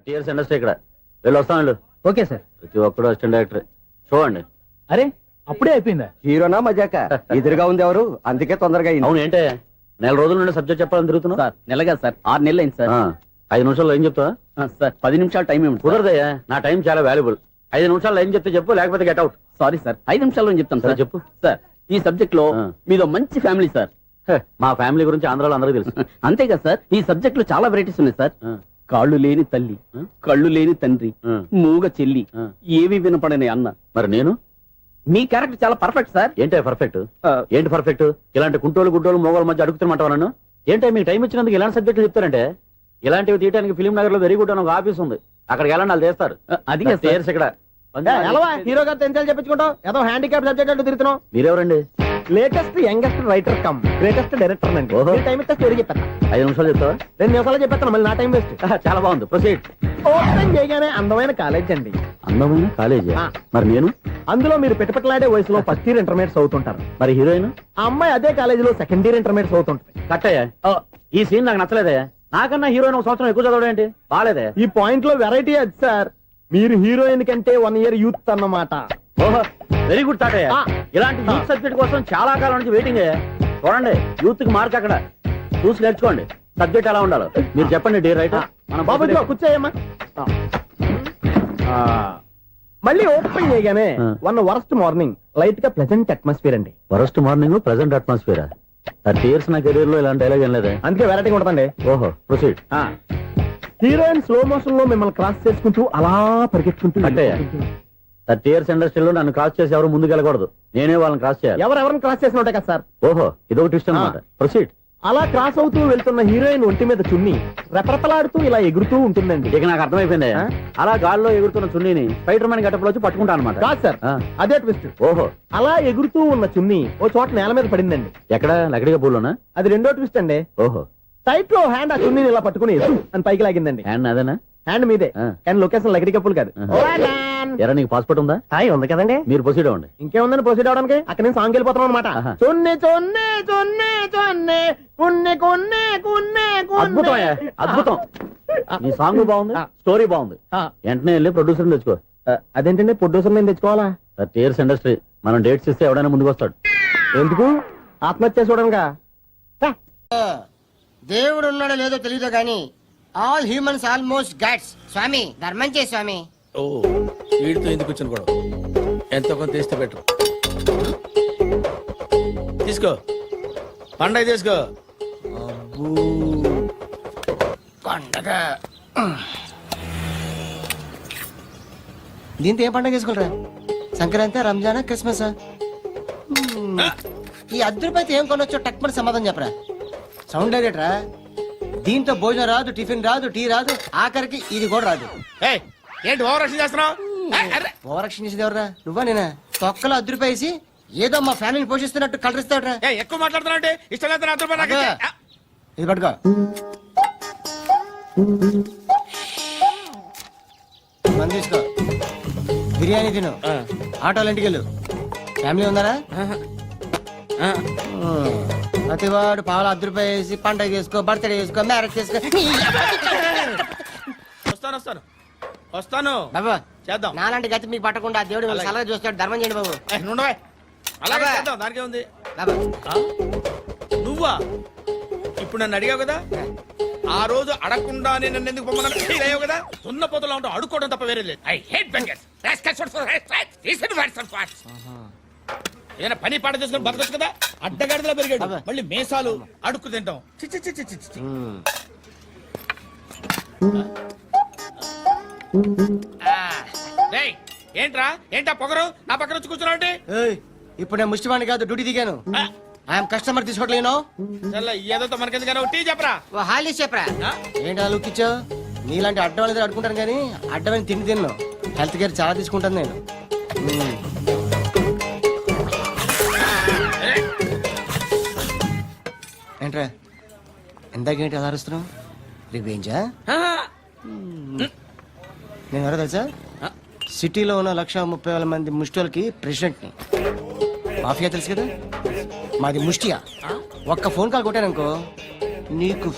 TRS industry ఇక్కడ వెళ్ళి వస్తాం వెళ్ళు. Okay sir. ప్రతి ఒక్కడు అసిస్టెంట్ డైరెక్టర్ చూడండి. అరే అప్పుడే అయిపోయిందా? హీరోనా మజాక ఎదురుగా ఉంది ఎవరు, అందుకే తొందరగా అయింది. అవును ఏంటే 4 రోజుల నుండి సబ్జెక్ట్ చెప్పాలని తిరుగుతున్నావు? సార్ నెలగా సార్ 6 నెలలు అయింది సార్. 5 నిమిషాల్లో ఏం చెప్తావా? సార్ 10 నిమిషాలు టైం ఏమి కుదరదయ్యా, నా టైం చాలా వాల్యుబుల్. 5 నిమిషాల్లో ఏం చెప్తే చెప్పు, లేకపోతే గెట్ అవుట్. సారీ సార్, 5 నిమిషాల్లో చెప్తాను సార్. చెప్పు సార్ ఈ సబ్జెక్ట్ లో మీదో మంచి ఫ్యామిలీ సార్. మా ఫ్యామిలీ గురించి ఆంధ్రాలో అందరూ తెలుసు. అంతే కదా సార్, ఈ సబ్జెక్ట్ లో చాలా వెరైటీస్ ఉన్నాయి సార్. కాళ్ళు లేని తల్లి, కళ్ళు లేని తండ్రి, మూగ చెల్లి, ఏవి వినపడని అన్న. మరి నేను మీ క్యారెక్టర్ చాలా పర్ఫెక్ట్ సార్. ఏంటే పర్ఫెక్ట్? ఏంటి పర్ఫెక్ట్? ఇలాంటి కుంటోలు గుడ్డోలు మోగోల మధ్య అడుగుతున్నమాట నన్ను. ఏంటంటే మీకు టైం ఇచ్చినందుకు ఇలాంటి సబ్జెక్టులు చెప్తారంటే, ఇలాంటివి తీయడానికి ఫిలిం నగర్ లో వెరీ గుడ్ అని ఒక ఆఫీస్ ఉంది, అక్కడికి వెళ్ళండి వాళ్ళు చేస్తారు. అది ఇక్కడ హీరో గారు తెంచాలి చెప్పించుకుంటాం, ఏదో హ్యాండిక్యాప్ సబ్జెక్ట్ అంటూ తిరుగుతున్నాం. మీరెవరండి? Latest youngest writer cum greatest director అండి. ఓహో. టైం ఇస్తే స్టోరీ చెప్పాను. 5 నిమిషాలు చెప్తావా? 2 నిమిషాలు చెప్పేస్తాను, మళ్ళీ నా టైం వేస్ట్. చాలా బాగుంది, ప్రొసీడ్. ఓపెన్ చేయగానే అందమైన కాలేజ్ అండి. అందమైన కాలేజీ? మరి నేను అందులో మీరు పెట్టుపట్లాడే వయసులో ఫస్ట్ ఇయర్ ఇంటర్మీడియట్స్ అవుతుంటారు. మరి హీరోయిన్? ఆ అమ్మాయి అదే కాలేజీలో సెకండ్ ఇయర్ ఇంటర్మీడియట్స్ అవుతుంటారు. కట్టయ్యా, ఈ సీన్ నాకు నచ్చలేదయ్యా. నాకన్నా హీరోయిన్ 1 సంవత్సరం ఎక్కువ చదవడం ఏంటి? బాగాలేదే. ఈ పాయింట్ లో వెరైటీ అది సార్, మీరు హీరోయిన్ కంటే 1 ఇయర్ యూత్ అన్నమాట. ఓహో, వెరీ గుడ్ థాట్ అయ్యా. ఇలాంటి యూత్ సబ్జెక్ట్ కోసం చాలా కాలం నుంచి వెయిటింగ్ అయ్యా. చూడండి, యూత్ కి మార్క్ అక్కడ చూసి నేర్చుకోండి. సబ్జెక్ట్ ఎలా ఉండాలో మీరు చెప్పండి డియర్ రైటర్. మన బాబు ఇదిగో కూర్చోయమ్మా. మళ్ళీ ఓపెన్ చేయగానే వన్ వరస్ట్ మార్నింగ్, లైట్ గా ప్లెజెంట్ అట్మాస్ఫియర్ అండి. Worst morning present atmosphere. 30 years నా కెరీర్ లో ఇలాంటి డైలాగ్ ఏం లేదే. అందుకే వెరైటీ ఉంటుందండి. ఓహో, ప్రొసీడ్. హీరోయిన్ స్లో మోషన్ లో మిమ్మల్ని క్రాస్ చేసుకుంటూ అలా పరిగెట్టుకుంటూ అంటే 30 years ఇండస్ట్రీలో నన్ను క్రాస్ చేసి ఎవరు ముందుకు వెళ్ళకూడదు, నేనే వాళ్ళని క్రాస్ చేయాలి. ఎవరెవరిని క్రాస్ చేసిన ఉంటాయి కదా సార్. ఓహో, ఇదొక ట్విస్ట్ అన్నమాట. ప్రొసీడ్. అలా క్రాస్ అవుతూ వెళ్తున్న హీరోయిన్ ఒంటి మీద చున్ని రెపరెపలాడుతూ ఇలా ఎగురుతూ ఉంటుందండి. ఇక నాకు అర్థమైపోయింది. అలా గాల్లో ఎగురుతున్న చున్నీని స్పైడర్ మ్యాన్ గెటప్లో వచ్చి పట్టుకుంటా అనమాట. కాదు సార్, అదే ట్విస్ట్. ఓహో, అలా ఎగురుతూ ఉన్న చున్ని ఓ చోట నేల మీద పడిందండి. ఎక్కడ? లకడిగా పూలోనా? అది రెండో ట్విస్ట్ అండి. ఓహో, టైట్ లో హ్యాండ్ ఆ చున్నీని ఇలా పట్టుకుని అని పైకి లాగిందండి. హ్యాండ్ అదేనా? హ్యాండ్ మీదే, కానీ లొకేషన్ లకడి కప్పులు కాదు. ఎరా, నీకు పాస్పోర్ట్ ఉందా? హాయ్ ఉంది కదండి. మీరు ప్రొసీడ్ అవ్వండి. ఇంకేముందని ప్రొసీడ్ అవడానికి? అక్కడ నేను సాంగ్ వెళ్ళిపోతున్నాం అనమాట. చున్ని చున్ని చున్ని చున్ని కున్ని కున్ని కున్ని. అద్భుతం, అద్భుతం. నీ సాంగ్ బాగుంది, స్టోరీ బాగుంది. వెంటనే వెళ్ళి ప్రొడ్యూసర్ తెచ్చుకో. అదేంటండి ప్రొడ్యూసర్ నేను తెచ్చుకోవాలా? 30 years ఇండస్ట్రీ, మనం డేట్స్ ఇస్తే ఎవడైనా ముందుకు వస్తాడు. ఎందుకు? ఆత్మహత్య చూడనుగా. దేవుడు ఉన్నాడో లేదో తెలియదు గాని ఆల్ హ్యూమన్స్ ఆల్మోస్ట్ గాడ్స్. స్వామి ధర్మం చే స్వామి. ఓ, వీడితో ఎందుకు వచ్చిన గొడవ? ఎంతో కొంత తీస్తే బెటర్. తీసుకో, పండగ తీసుకో. పండగ దీంతో ఏం పండగ చేసుకుంటారా? సంక్రాంతి, రంజానా, క్రిస్మస్? ఈ 10 రూపాయలతో ఏం కొనొచ్చో టక్మని సమాధానం చెప్పరా. సౌండ్ డైరెక్టరా, దీంతో భోజనం రాదు, టిఫిన్ రాదు, టీ రాదు, ఆఖరికి ఇది కూడా రాదు. ఏయ్, ఏంటి ఓవర్ యాక్షన్ చేస్తున్నావు? ఓవరాక్షన్ చేసేది ఎవరా? నువ్వా నేనా? తొక్కలో 10 రూపాయలు వేసి ఏదో మా ఫ్యామిలీని పోషిస్తున్నట్టు కలరిస్తాడరా. ఎక్కువ మాట్లాడుతున్నావు అంటే ఇష్టం లేదు. 10 రూపాయలు నాకు ఇచ్చే. ఇది పట్టుకో. మంది తీసుకో, బిర్యానీ తిను, ఆటోలు ఇంటికి వెళ్ళు. ఫ్యామిలీ ఉందారా? ప్రతివాడు పావులు 10 రూపాయలు వేసి పండగ చేసుకో, బర్త్డే చేసుకో, మ్యారేజ్ చేసుకో. వస్తాను వస్తాను బాబా చేద్దాం. నాలాంటి గతి మీకు పట్టకుండా దేవుడు మిమ్మల్ని సలహా చూస్తాడు. ధర్మం చేయండి బాబు. నుండవే, అలాగే బాబా. చేద్దాం, దానికే ఉంది. బాబా నువ్వా? ఇప్పుడు నన్ను అడిగావు కదా, ఆ రోజు అడగకుండానే నన్ను ఎందుకు పొమ్మన్నావు? ఫీల్ అయ్యావు కదా. ఉన్న పోతలో ఉంటావు, అడుక్కోవడం తప్ప వేరే లేదు. I hate bangers. ఏదైనా పని పాట చేసుకుని బతకొచ్చు కదా. అడ్డగాడిదలా పెరిగాడు, మళ్ళీ మేసాలు అడుక్కు తింటాం. చి చి చి చి చి. ఏంటా పొగరు నా పక్కన వచ్చి కూర్చున్నావు? ఇప్పుడు నేను ముష్టివాణి కాదు, డ్యూటీ దిగాను. ఐఎమ్ కస్టమర్ తీసుకోవట్లేను. ఏదో మనకెందుకు టీ చెప్పరా. హాలీ చెప్పరా. ఏంటి అలా లుక్ ఇచ్చావు? నీలాంటి అడ్డం వాళ్ళ దగ్గర అడుకుంటాను కానీ అడ్డమైన తిండి తిన్ను. హెల్త్ కేర్ చాలా తీసుకుంటాను నేను. ఏంట్రా ఎందాకేంటి అలా అరుస్తున్నావు? రివేంజా? నేను ఎవరో తెలుసా? సిటీలో ఉన్న 130,000 మంది ముష్టిలకి ప్రెసిడెంట్ని. మాఫియా తెలుసు కదా, మాది ముష్టియా. ఒక్క ఫోన్ కాల్ కొట్టాననుకో నీకు